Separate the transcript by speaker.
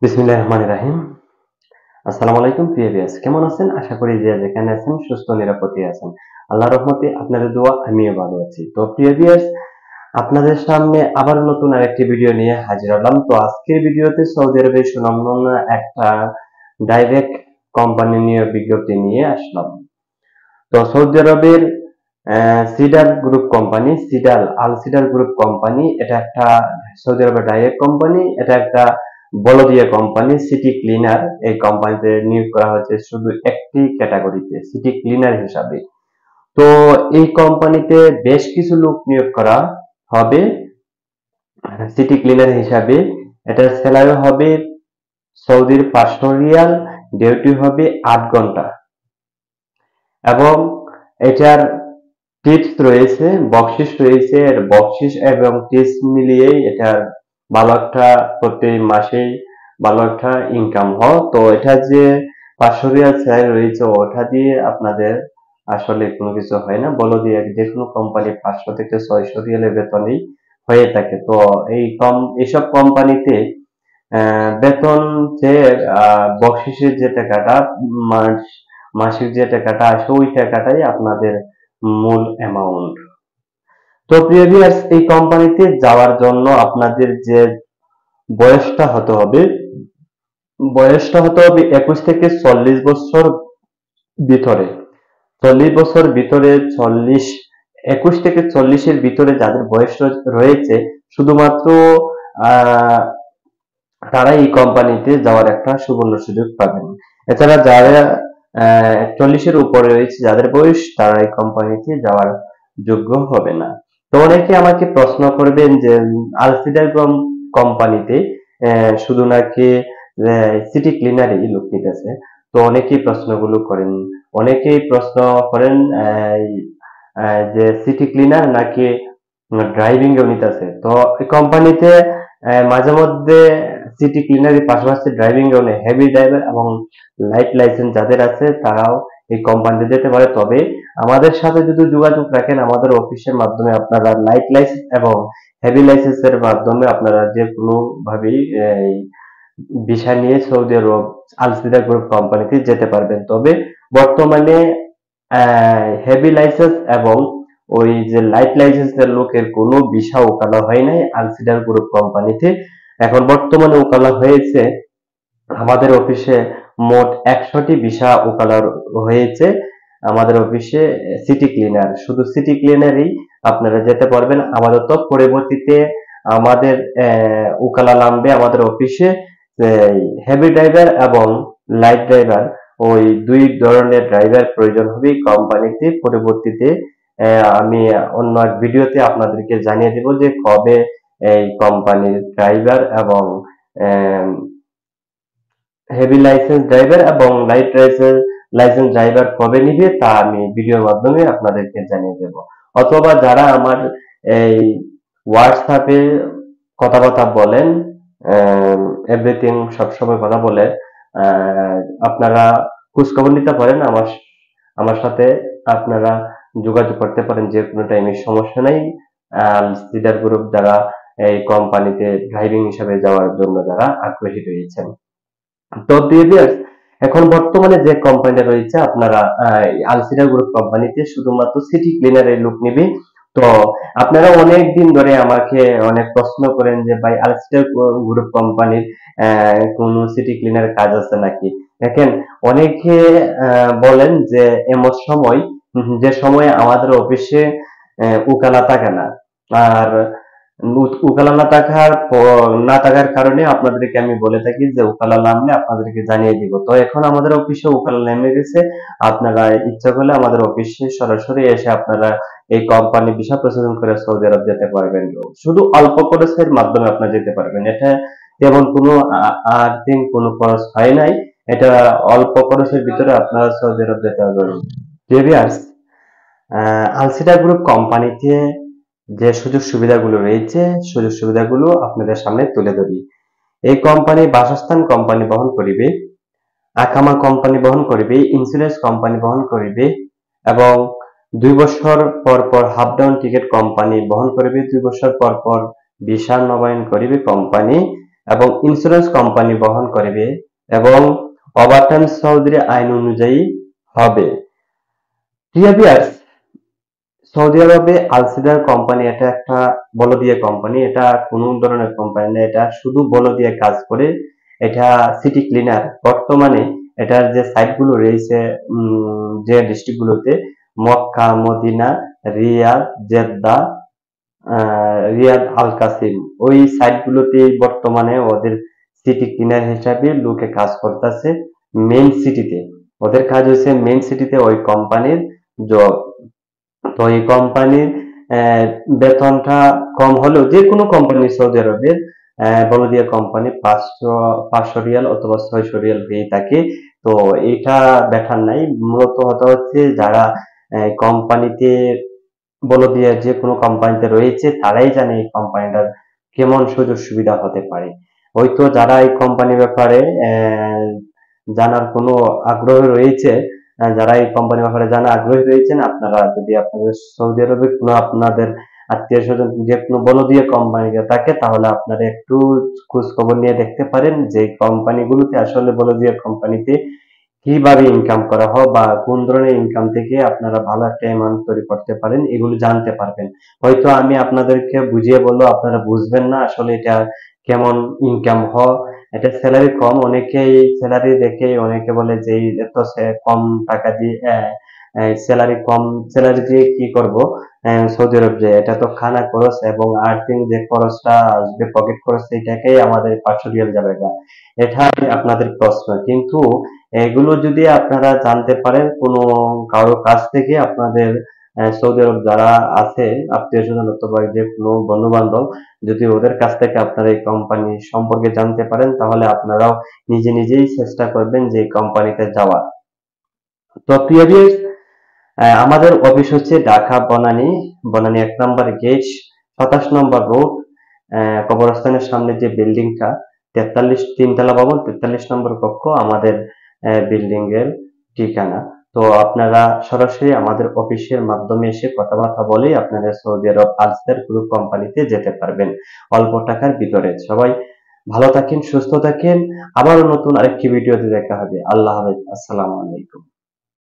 Speaker 1: বিসমিল্লাহির রহমানির রহিম। আসসালামু আলাইকুম প্রিয় ভিউয়ার্স, কেমন আছেন? আশা করি যে যেখানে আছেন সুস্থ নিরাপদে আছেন। আল্লাহর রহমতে আপনাদের দোয়া আমিও ভালো আছি। তো প্রিয় ভিউয়ার্স, আপনাদের সামনে আবার নতুন আরেকটি ভিডিও নিয়ে হাজির হলাম। তো আজকের ভিডিওতে সৌদি আরবের সুনামধন্য একটা ডাইরেক্ট কোম্পানি নিয়ে বিজ্ঞপ্তি নিয়ে আসলাম। তো সৌদি আরবের সিডার গ্রুপ কোম্পানি, আল সিডার গ্রুপ কোম্পানি, এটা একটা সৌদি আরবের ডাইরেক্ট কোম্পানি। এটা একটা বলদিয়া কোম্পানি, সিটি ক্লিনার। এই কোম্পানিতে নিয়োগ করা হয়েছে শুধু একটি ক্যাটাগরিতে, সিটি ক্লিনার হিসাবে। তো এই কোম্পানিতে বেশ কিছু লোক নিয়োগ করা হবে সিটি ক্লিনার হিসাবে। এটার স্যালারি হবে সৌদির 500 রিয়াল, ডিউটি হবে 8 ঘন্টা এবং এটার টিপস রয়েছে, বকশিস রয়েছে। এর বকশিস এবং টিপস মিলিয়েই এটার ভালো একটা প্রতি মাসেই ভালো একটা ইনকাম হয়। তো এটা যে 500 রিয়াল স্যালারি রয়েছে ওটা দিয়ে আপনাদের আসলে কোনো কিছু হয় না। বলো দিয়ে যে কোনো কোম্পানি 500 থেকে 600 রিয়ালের বেতনই হয়ে থাকে। তো এইসব কোম্পানিতে বেতন যে বকশিসের যে টাকাটা মাস মাসিক যে টাকাটা আসে ওই টাকাটাই আপনাদের মূল অ্যামাউন্ট। তো প্রিয় ভিউয়ার্স, এই কোম্পানিতে যাওয়ার জন্য আপনাদের যে বয়সটা হতে হবে, 21 থেকে 40 বছর ভিতরে। 40 বছর ভিতরে 21 থেকে 40-এর ভিতরে যাদের বয়স রয়েছে শুধুমাত্র আহ তারাই এই কোম্পানিতে যাওয়ার একটা সুবর্ণ সুযোগ পাবেন। এছাড়া যারা 40-এর উপরে রয়েছে যাদের বয়স, তারা এই কোম্পানিতে যাওয়ার যোগ্য হবে না। তো অনেকে আমাকে প্রশ্ন করবেন যে আলসিডার কোম্পানিতে শুধু নাকি সিটি ক্লিনারই লোক নিতেছে। তো অনেকেই প্রশ্নগুলো করেন, অনেকেই প্রশ্ন করেন যে সিটি ক্লিনার নাকি ড্রাইভিং এও নিতেছে। তো এই কোম্পানিতে মাঝে মধ্যে সিটি ক্লিনারের পাশাপাশি ড্রাইভিং এও নেয়। হেভি ড্রাইভার এবং লাইট লাইসেন্স যাদের আছে তারাও এই কোম্পানিতে যেতে পারে। তবে আমাদের সাথে যদি যোগাযোগ রাখেন আমাদের অফিসের মাধ্যমে, আপনারা লাইট লাইসেন্স এবং হেভি লাইসেন্সের মাধ্যমে আপনারা যে কোনো ভাবেই এই ভিসা নিয়ে সৌদি আরব আলসিদা গ্রুপ কোম্পানিতে যেতে পারবেন। তবে বর্তমানে হেভি লাইসেন্স এবং ওই যে লাইট লাইসেন্সের লোকের কোনো ভিসা ওকালা হয় নাই আলসিডার গ্রুপ কোম্পানিতে। এখন বর্তমানে ওকালা হয়েছে আমাদের অফিসে মোট 100টি ভিসা ওকালা হয়েছে আমাদের অফিসে। সিটি ক্লিনার, শুধু সিটি ক্লিনারই আপনারা যেতে পারবেন আপাতত। পরবর্তীতে আমাদের ওকালা নামবে আমাদের অফিসে হেভি ড্রাইভার এবং লাইট ড্রাইভার, ওই দুই ধরনের ড্রাইভার প্রয়োজন হবে কোম্পানিতে। পরবর্তীতে আমি অন্য এক ভিডিওতে আপনাদেরকে জানিয়ে দেব যে কবে এই কোম্পানির ড্রাইভার এবং হেভি লাইসেন্স ড্রাইভার এবং লাইট লাইসেন্স ড্রাইভার কবে নিবে তা আমি ভিডিওর মাধ্যমে আপনাদেরকে জানিয়ে দেব। অথবা যারা আমার এই হোয়াটসঅ্যাপে কথাবার্তা বলেন, এভরিথিং সবসময় কথা বলে, আপনারা খোঁজখবর নিতে পারেন আমার আমার সাথে। আপনারা যোগাযোগ করতে পারেন যে কোনো টাইমে, সমস্যা নাই। সিডার গ্রুপ যারা এই কোম্পানিতে ড্রাইভিং হিসাবে যাওয়ার জন্য যারা আগ্রহী রয়েছেন। তো প্রিভিয়াস এখন বর্তমানে যে কোম্পানিটা রয়েছে আপনারা আলসিডা গ্রুপ কোম্পানিতে শুধুমাত্র সিটি ক্লিনারের লোক নিবে। তো আপনারা অনেক দিন ধরে আমাকে অনেক প্রশ্ন করেন যে ভাই আলসিডা গ্রুপ কোম্পানির কোন সিটি ক্লিনার কাজ আছে নাকি। দেখেন, অনেকে বলেন যে এমন সময় যে সময় আমাদের অফিসে উকালা থাকে না, আর উকালা না থাকার কারণে আপনাদেরকে আমি বলে থাকি যে উকালা নামলে আপনাদেরকে জানিয়ে দিব। তো এখন আমাদের অফিসে উকালা নেমে গেছে। আপনারা ইচ্ছা করলে আমাদের অফিসে সরাসরি এসে আপনারা এই কোম্পানি ভিসা প্রসেসিং করে সৌদি আরব যেতে পারবেন। শুধু অল্প খরচের মাধ্যমে আপনারা যেতে পারবেন। এটা তেমন কোনো আর্থিং কোনো খরচ হয় নাই। এটা অল্প খরচের ভিতরে আপনারা সৌদি আরব যেতে পারবেন। ভিউয়ার্স, আলসিডা গ্রুপ কোম্পানিতে যে সুযোগ সুবিধাগুলো রয়েছে সুযোগ সুবিধাগুলো আপনাদের সামনে তুলে ধরি। এই কোম্পানি বাসস্থান কোম্পানি বহন করিবে, আকামা কোম্পানি বহন করিবে, ইন্স্যুরেন্স কোম্পানি বহন করিবে এবং 2 বছর পর পর হাফ ডাউন টিকিট কোম্পানি বহন করিবে। 2 বছর পর পর ভিসা নবায়ন করিবে কোম্পানি এবং ইন্স্যুরেন্স কোম্পানি বহন করবে এবং ওভারটাইম সৌদি আইন অনুযায়ী হবে। প্রিয় ভিউয়ার্স, সৌদি আরবে আলসিদার কোম্পানি এটা একটা বলদিয়া কোম্পানি, এটা কোন ধরনের কোম্পানি না, এটা শুধু বলদিয়া কাজ করে। এটা সিটি ক্লিনার। বর্তমানে এটার যে সাইটগুলো রয়েছে যে ডিস্ট্রিক্ট গুলোতে মক্কা, মদিনা, রিয়াদ, জেদ্দা, রিয়াদ, আল কাসিম, ওই সাইটগুলোতে বর্তমানে ওদের সিটি ক্লিনার হিসাবে লোকে কাজ করতেছে। মেইন সিটিতে ওদের কাজ হচ্ছে মেইন সিটিতে ওই কোম্পানির জব। তো এই কোম্পানির বেতনটা কম হলেও যে কোনো কোম্পানি সৌদি আরবের বলদিয়া কোম্পানি 500 রিয়াল অথবা 600 রিয়াল হয়ে থাকে। তো এটা ব্যাটার নাই, মূলত হতে হচ্ছে যারা কোম্পানিতে বলদিয়া যে কোনো কোম্পানিতে রয়েছে তারাই জানে এই কোম্পানিটার কেমন সুযোগ সুবিধা হতে পারে। হয়তো যারা এই কোম্পানির ব্যাপারে জানার কোনো আগ্রহ রয়েছে, যারা এই কোম্পানির ব্যাপারে জানা আগ্রহী রয়েছেন, আপনারা যদি আপনাদের সৌদি আরবে কোনো আপনাদের আত্মীয় স্বজন যে কোনো বলদিয়া কোম্পানি থাকে তাহলে আপনারা একটু খোঁজ খবর নিয়ে দেখতে পারেন যে কোম্পানিগুলোতে আসলে বলদিয়া কোম্পানিতে কিভাবে ইনকাম করা হয় বা কোন ধরনের ইনকাম থেকে আপনারা ভালো একটা অ্যামাউন্ট তৈরি করতে পারেন, এগুলো জানতে পারবেন। হয়তো আমি আপনাদেরকে বুঝিয়ে বললেও আপনারা বুঝবেন না আসলে এটা কেমন ইনকাম হয়। এটা স্যালারি কম, অনেকেই স্যালারি দেখে অনেকে বলে যে এত কম টাকা দিয়ে স্যালারি কম, স্যালারি দিয়ে কি করব সৌদি আরব, যে এটা তো খানা খরচ এবং আর্থিং যে খরচটা আসবে পকেট খরচ, এটাকেই আমাদের 500 রিয়াল যাবে গা। এটাই আপনাদের প্রশ্ন, কিন্তু এগুলো যদি আপনারা জানতে পারেন কোনো কারো কাছ থেকে, আপনাদের সৌদি আরব যারা আছে আত্মীয় স্বজন অথবা যে কোনো বন্ধু বান্ধব, যদি ওদের কাছ থেকে আপনারা এই কোম্পানি সম্পর্কে জানতে পারেন তাহলে আপনারাও নিজে নিজেই চেষ্টা করবেন যে এই কোম্পানিতে যাওয়ার। তো প্রিয় ভিউয়ার্স, আমাদের অফিস হচ্ছে ঢাকা বনানী, বনানী 1 নম্বর গেট, 27 নম্বর রোড, কবরস্থানের সামনে যে বিল্ডিংটা 43 তিনতলা ভবন, 43 নম্বর কক্ষ আমাদের বিল্ডিং এর ঠিকানা। তো আপনারা সরাসরি আমাদের অফিসের মাধ্যমে এসে কথাবার্তা বলেই আপনারা সৌদি আরব আলসিদার গ্রুপ কোম্পানিতে যেতে পারবেন অল্প টাকার ভিতরে। সবাই ভালো থাকেন, সুস্থ থাকেন। আবারও নতুন আরেকটি ভিডিওতে দেখা হবে। আল্লাহ হাফেজ, আসসালামু আলাইকুম।